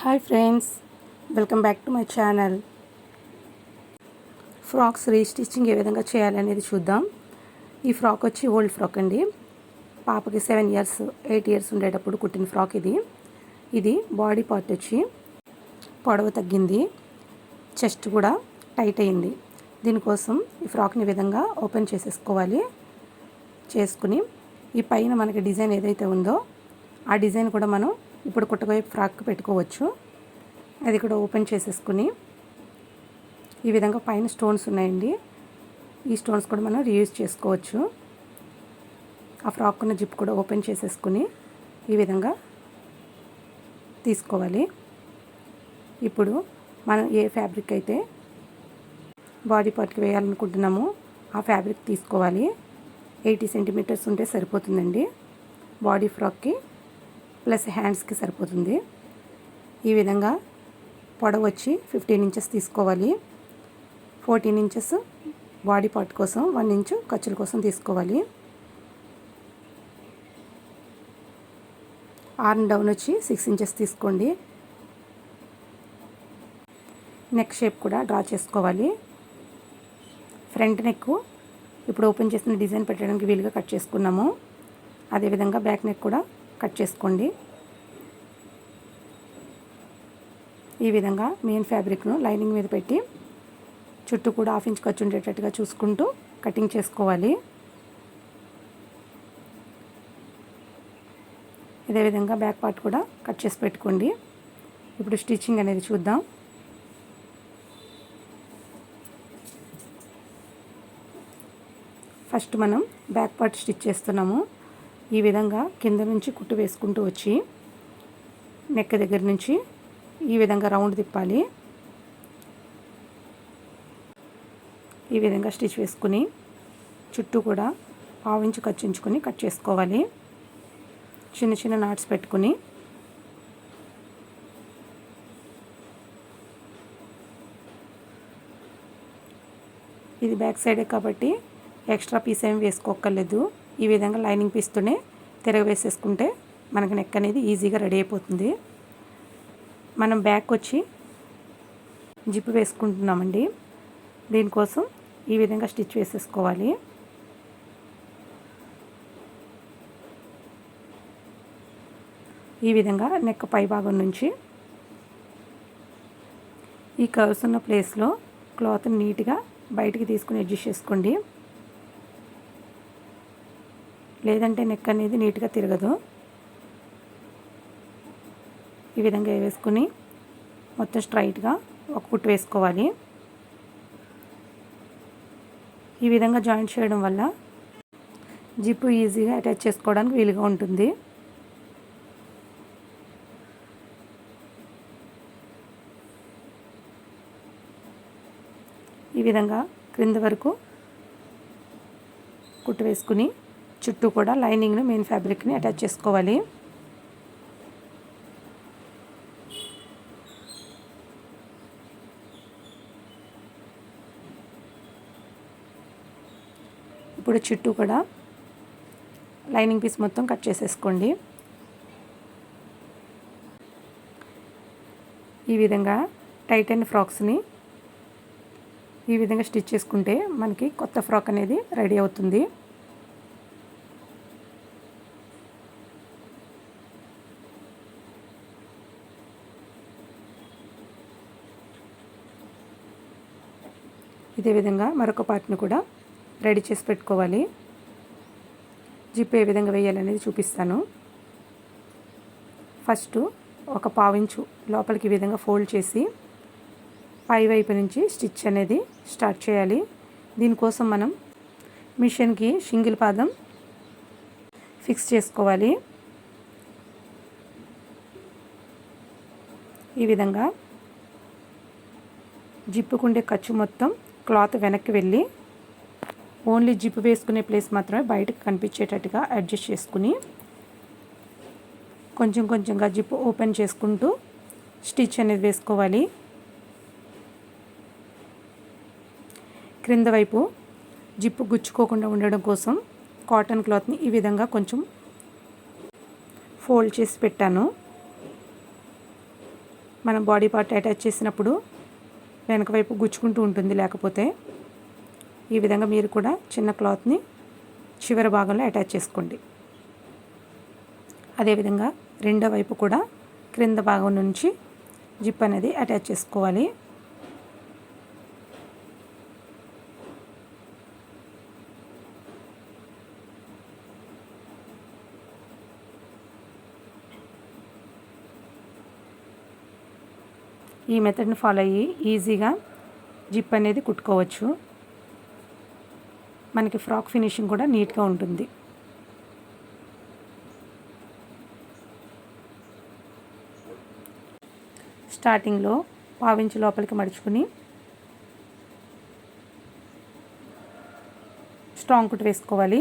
Hi friends, welcome back to my channel. Frocks restitching ఏ విధంగా చేయాలనేది చూద్దాం. ఈ ఫ్రాక్ వచ్చి ఓల్డ్ ఫ్రాక్ అండి. పాపకి 7 ఇయర్స్ 8 ఇయర్స్ ఉండేటప్పుడు కుట్టిన ఫ్రాక్ ఇది బాడీ పార్ట్ వచ్చి పొడవు తగ్గింది, చెస్ట్ కూడా టైట్ అయింది. దీనికోసం ఈ ఫ్రాక్ని ఈ విధంగా ఓపెన్ చేసుకుని ఈ పైన మనకి డిజైన్ ఏదైతే ఉందో ఆ డిజైన్ కూడా మనం ఇప్పుడు కుట్టబోయే ఫ్రాక్ పెట్టుకోవచ్చు. అది కూడా ఓపెన్ చేసేసుకుని ఈ విధంగా పైన స్టోన్స్ ఉన్నాయండి, ఈ స్టోన్స్ కూడా మనం రీయూజ్ చేసుకోవచ్చు. ఆ ఫ్రాక్ ఉన్న జిప్ కూడా ఓపెన్ చేసేసుకుని ఈ విధంగా తీసుకోవాలి. ఇప్పుడు మనం ఏ ఫ్యాబ్రిక్ అయితే బాడీ పార్ట్కి వేయాలనుకుంటున్నామో ఆ ఫ్యాబ్రిక్ తీసుకోవాలి. 80 సెంటీమీటర్స్ ఉంటే సరిపోతుందండి. బాడీ ఫ్రాక్కి ప్లస్ హ్యాండ్స్కి సరిపోతుంది. ఈ విధంగా పొడవు వచ్చి 15 ఇంచెస్ తీసుకోవాలి. 14 ఇంచెస్ బాడీ పార్ట్ కోసం, 1 ఇంచు ఖర్చుల కోసం తీసుకోవాలి. ఆర్మ్ డౌన్ వచ్చి 6 ఇంచెస్ తీసుకోండి. నెక్ షేప్ కూడా డ్రా చేసుకోవాలి. ఫ్రంట్ నెక్ ఇప్పుడు ఓపెన్ చేసిన డిజైన్ పెట్టడానికి వీలుగా కట్ చేసుకున్నాము. అదేవిధంగా బ్యాక్ నెక్ కూడా కట్ చేసుకోండి. ఈ విధంగా మెయిన్ ఫ్యాబ్రిక్ను లైనింగ్ మీద పెట్టి చుట్టూ కూడా 1/2 ఇంచ్ ఖర్చు ఉండేటట్టుగా చూసుకుంటూ కటింగ్ చేసుకోవాలి. ఇదే విధంగా బ్యాక్ పార్ట్ కూడా కట్ చేసి పెట్టుకోండి. ఇప్పుడు స్టిచ్చింగ్ అనేది చూద్దాం. ఫస్ట్ మనం బ్యాక్ పార్ట్ స్టిచ్ చేస్తున్నాము. ఈ విధంగా కింద నుంచి కుట్టు వేసుకుంటూ వచ్చి నెక్ దగ్గర నుంచి ఈ విధంగా రౌండ్ తిప్పాలి. ఈ విధంగా స్టిచ్ వేసుకుని చుట్టూ కూడా 1/2 ఇంచ్ ఖర్చు ఉంచుకొని కట్ చేసుకోవాలి. చిన్న చిన్న నాట్స్ పెట్టుకుని ఇది బ్యాక్ సైడే కాబట్టి ఎక్స్ట్రా పీస్ ఏమి వేసుకోక్కర్లేదు. ఈ విధంగా లైనింగ్ పీస్తోనే తిరగవేసేసుకుంటే మనకి నెక్ అనేది ఈజీగా రెడీ అయిపోతుంది. మనం బ్యాక్ వచ్చి జిప్ వేసుకుంటున్నామండి. దీనికోసం ఈ విధంగా స్టిచ్ వేసేసుకోవాలి. ఈ విధంగా నెక్ పై భాగం నుంచి ఈ కర్వ్స్ ఉన్న ప్లేస్లో క్లాత్ని నీట్గా బయటికి తీసుకుని అడ్జస్ట్ చేసుకోండి. లేదంటే నెక్ అనేది నీట్గా తిరగదు. ఈ విధంగా వేసుకుని మొత్తం స్ట్రైట్గా ఒక కుట్టు వేసుకోవాలి. ఈ విధంగా జాయింట్ చేయడం వల్ల జిప్పు ఈజీగా అటాచ్ చేసుకోవడానికి వీలుగా ఉంటుంది. ఈ విధంగా క్రింద వరకు కుట్టు వేసుకుని చుట్టూ కూడా లైనింగ్ను మెయిన్ ఫ్యాబ్రిక్ని అటాచ్ చేసుకోవాలి. ఇప్పుడు చుట్టూ కూడా లైనింగ్ పీస్ మొత్తం కట్ చేసేసుకోండి. ఈ విధంగా టైట్ అయిన ఫ్రాక్స్ని ఈ విధంగా స్టిచ్ చేసుకుంటే మనకి కొత్త ఫ్రాక్ అనేది రెడీ అవుతుంది. ఇదే విధంగా మరొక పార్ట్ని కూడా రెడీ చేసి పెట్టుకోవాలి. జిప్ ఏ విధంగా వేయాలనేది చూపిస్తాను. ఫస్ట్ ఒక 1/2 ఇంచు లోపలికి ఈ విధంగా ఫోల్డ్ చేసి పై వైపు నుంచి స్టిచ్ అనేది స్టార్ట్ చేయాలి. దీనికోసం మనం మిషన్కి సింగిల్ పాదం ఫిక్స్ చేసుకోవాలి. ఈ విధంగా జిప్పుకుండే ఖర్చు మొత్తం క్లాత్ వెనక్కి వెళ్ళి ఓన్లీ జిప్ వేసుకునే ప్లేస్ మాత్రమే బయటకు కనిపించేటట్టుగా అడ్జస్ట్ చేసుకుని కొంచెం కొంచెంగా జిప్ ఓపెన్ చేసుకుంటూ స్టిచ్ అనేది వేసుకోవాలి. క్రింద వైపు జిప్పు గుచ్చుకోకుండా ఉండడం కోసం కాటన్ క్లాత్ని ఈ విధంగా కొంచెం ఫోల్డ్ చేసి పెట్టాను. మనం బాడీ పార్ట్ అటాచ్ చేసినప్పుడు వెనక వైపు గుచ్చుకుంటూ ఉంటుంది. లేకపోతే ఈ విధంగా మీరు కూడా చిన్న క్లాత్ని చివరి భాగంలో అటాచ్ చేసుకోండి. అదేవిధంగా రెండో వైపు కూడా క్రింద భాగం నుంచి జిప్ అనేది అటాచ్ చేసుకోవాలి. ఈ మెథడ్ని ఫాలో అయ్యి ఈజీగా జిప్ అనేది కుట్టుకోవచ్చు. మనకి ఫ్రాక్ ఫినిషింగ్ కూడా నీట్గా ఉంటుంది. స్టార్టింగ్లో పావించి లోపలికి మడుచుకుని స్ట్రాంగ్ కుట్టు వేసుకోవాలి.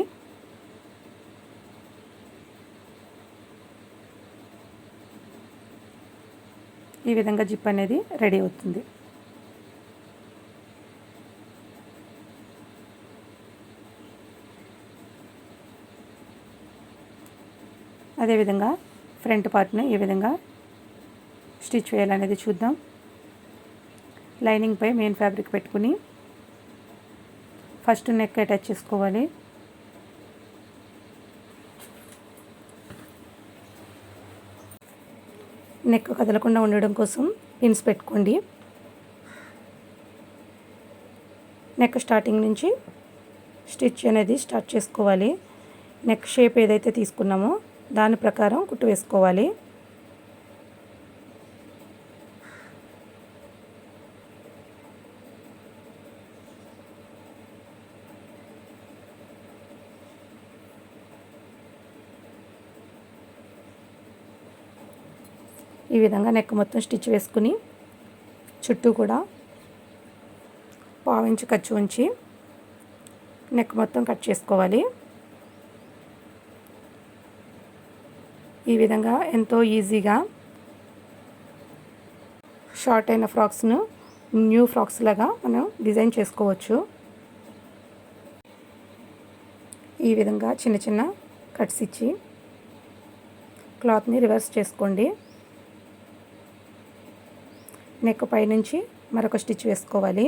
ఈ విధంగా జిప్ అనేది రెడీ అవుతుంది. అదేవిధంగా ఫ్రంట్ పార్ట్ని ఏ విధంగా స్టిచ్ చేయాలనేది చూద్దాం. లైనింగ్పై మెయిన్ ఫ్యాబ్రిక్ పెట్టుకుని ఫస్ట్ నెక్ అటాచ్ చేసుకోవాలి. నెక్ కదలకుండా ఉండడం కోసం పిన్స్ పెట్టుకోండి. నెక్ స్టార్టింగ్ నుంచి స్టిచ్ అనేది స్టార్ట్ చేసుకోవాలి. నెక్ షేప్ ఏదైతే తీసుకున్నామో దాని ప్రకారం కుట్టు వేసుకోవాలి. ఈ విధంగా నెక్ మొత్తం స్టిచ్ వేసుకుని చుట్టూ కూడా పావించి ఖర్చు ఉంచి నెక్ మొత్తం కట్ చేసుకోవాలి. ఈ విధంగా ఎంతో ఈజీగా షార్ట్ అయిన ఫ్రాక్స్ను న్యూ ఫ్రాక్స్ లాగా మనం డిజైన్ చేసుకోవచ్చు. ఈ విధంగా చిన్న చిన్న కట్స్ ఇచ్చి క్లాత్ని రివర్స్ చేసుకోండి. నెక్ పైనుంచి మరొక స్టిచ్ వేసుకోవాలి.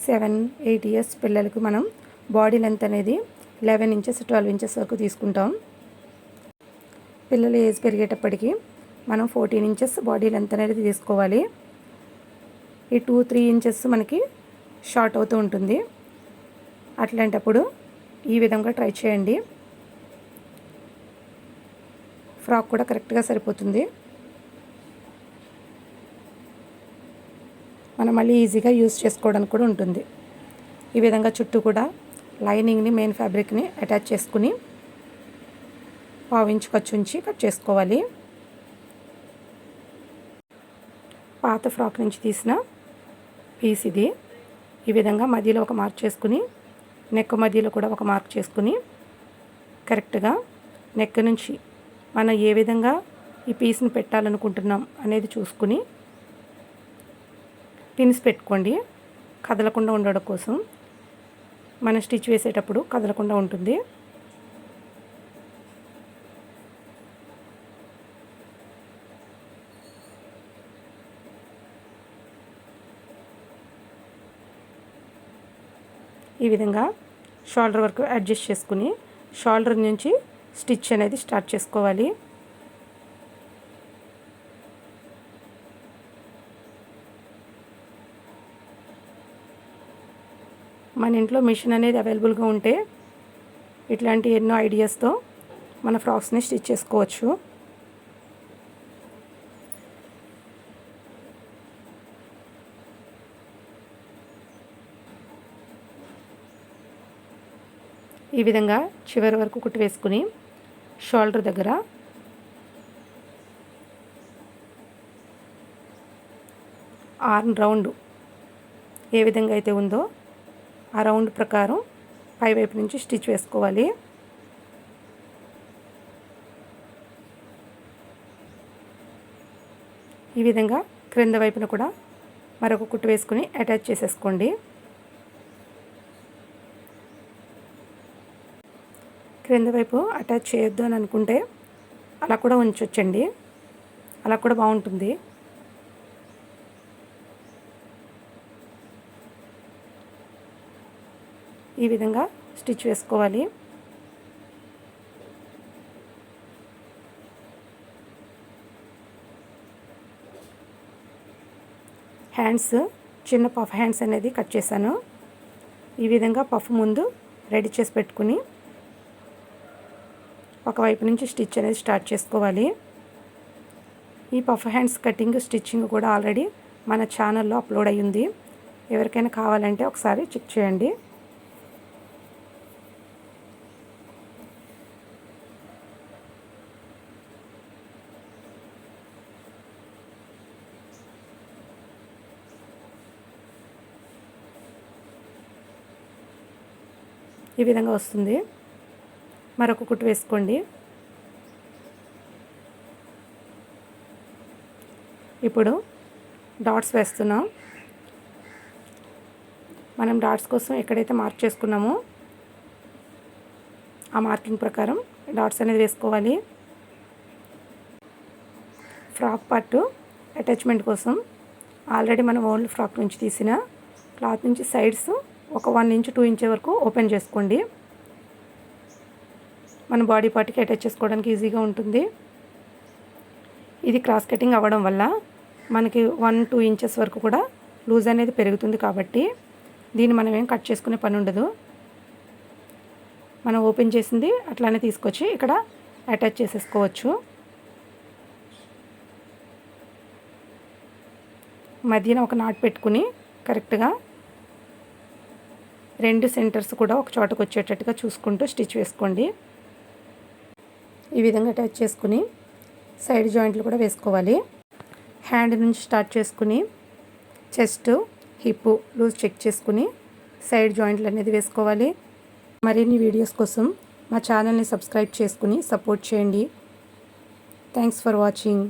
సెవెన్ 8 ఇయర్స్ పిల్లలకు మనం బాడీ లెంత్ అనేది 11 ఇంచెస్ 12 ఇంచెస్ వరకు తీసుకుంటాం. పిల్లల ఏజ్ పెరిగేటప్పటికి మనం 14 ఇంచెస్ బాడీ లెంత్ అనేది తీసుకోవాలి. ఈ 2-3 ఇంచెస్ మనకి షార్ట్ అవుతూ ఉంటుంది. అట్లాంటప్పుడు ఈ విధంగా ట్రై చేయండి. ఫ్రాక్ కూడా కరెక్ట్గా సరిపోతుంది. మనం మళ్ళీ ఈజీగా యూజ్ చేసుకోవడానికి కూడా ఉంటుంది. ఈ విధంగా చుట్టూ కూడా లైనింగ్ని మెయిన్ ఫ్యాబ్రిక్ని అటాచ్ చేసుకుని పావించి ఖర్చు ఉంచి కట్ చేసుకోవాలి. పాత ఫ్రాక్ నుంచి తీసిన పీస్ ఇది. ఈ విధంగా మధ్యలో ఒక మార్క్ చేసుకుని నెక్ మధ్యలో కూడా ఒక మార్క్ చేసుకుని కరెక్ట్గా నెక్ నుంచి మనం ఏ విధంగా ఈ పీస్ని పెట్టాలనుకుంటున్నాం అనేది చూసుకుని పిన్స్ పెట్టుకోండి. కదలకుండా ఉండడం కోసం మనం స్టిచ్ వేసేటప్పుడు కదలకుండా ఉంటుంది. ఈ విధంగా షోల్డర్ వరకు అడ్జస్ట్ చేసుకుని షోల్డర్ నుంచి స్టిచ్ అనేది స్టార్ట్ చేసుకోవాలి. మన ఇంట్లో మిషన్ అనేది అవైలబుల్గా ఉంటే ఇట్లాంటి ఎన్నో ఐడియాస్తో మన ఫ్రాక్స్ని స్టిచ్ చేసుకోవచ్చు. ఈ విధంగా చివరి వరకు కుట్టు వేసుకుని షోల్డర్ దగ్గర ఆర్మ్ రౌండ్ ఏ విధంగా అయితే ఉందో ఆ రౌండ్ ప్రకారం పైవైపు నుంచి స్టిచ్ వేసుకోవాలి. ఈ విధంగా క్రింద వైపున కూడా మరొక కుట్టు వేసుకుని అటాచ్ చేసేసుకోండి. క్రింద వైపు అటాచ్ చేయొద్దు అని అనుకుంటే అలా కూడా ఉంచొచ్చండి, అలా కూడా బాగుంటుంది. ఈ విధంగా స్టిచ్ వేసుకోవాలి. హ్యాండ్స్ చిన్న పఫ్ హ్యాండ్స్ అనేది కట్ చేశాను. ఈ విధంగా పఫ్ ముందు రెడీ చేసి పెట్టుకుని ఒకవైపు నుంచి స్టిచ్ అనేది స్టార్ట్ చేసుకోవాలి. ఈ పఫ్ హ్యాండ్స్ కటింగ్ స్టిచ్చింగ్ కూడా ఆల్రెడీ మన ఛానల్లో అప్లోడ్ అయ్యింది. ఎవరికైనా కావాలంటే ఒకసారి చెక్ చేయండి. ఈ విధంగా వస్తుంది. మరొక కుట్టు వేసుకోండి. ఇప్పుడు డాట్స్ వేస్తున్నాం. మనం డాట్స్ కోసం ఎక్కడైతే మార్క్ చేసుకున్నామో ఆ మార్కింగ్ ప్రకారం డాట్స్ అనేది వేసుకోవాలి. ఫ్రాక్ పార్ట్ అటాచ్మెంట్ కోసం ఆల్రెడీ మనం ఓన్లీ ఫ్రాక్ నుంచి తీసిన క్లాత్ నుంచి సైడ్స్ ఒక 1 ఇంచ్ 2 ఇంచ్ వరకు ఓపెన్ చేసుకోండి. మన బాడీ పార్ట్కి అటాచ్ చేసుకోవడానికి ఈజీగా ఉంటుంది. ఇది క్రాస్ కటింగ్ అవ్వడం వల్ల మనకి 1-2 ఇంచెస్ వరకు కూడా లూజ్ అనేది పెరుగుతుంది కాబట్టి దీన్ని మనం ఏం కట్ చేసుకునే పని ఉండదు. మనం ఓపెన్ చేసింది అట్లానే తీసుకొచ్చి ఇక్కడ అటాచ్ చేసేసుకోవచ్చు. మధ్యన ఒక నాట్ పెట్టుకుని కరెక్ట్గా 2 సెంటర్స్ కూడా ఒక చోటకు వచ్చేటట్టుగా చూసుకుంటూ స్టిచ్ వేసుకోండి. ఈ విధంగా అటాచ్ చేసుకుని సైడ్ జాయింట్లు కూడా వేసుకోవాలి. హ్యాండ్ నుంచి స్టార్ట్ చేసుకుని చెస్ట్ హిప్ లూజ్ చెక్ చేసుకుని సైడ్ జాయింట్లు అనేది వేసుకోవాలి. మరిన్ని వీడియోస్ కోసం మా ఛానల్ని సబ్స్క్రైబ్ చేసుకుని సపోర్ట్ చేయండి. Thanks for watching.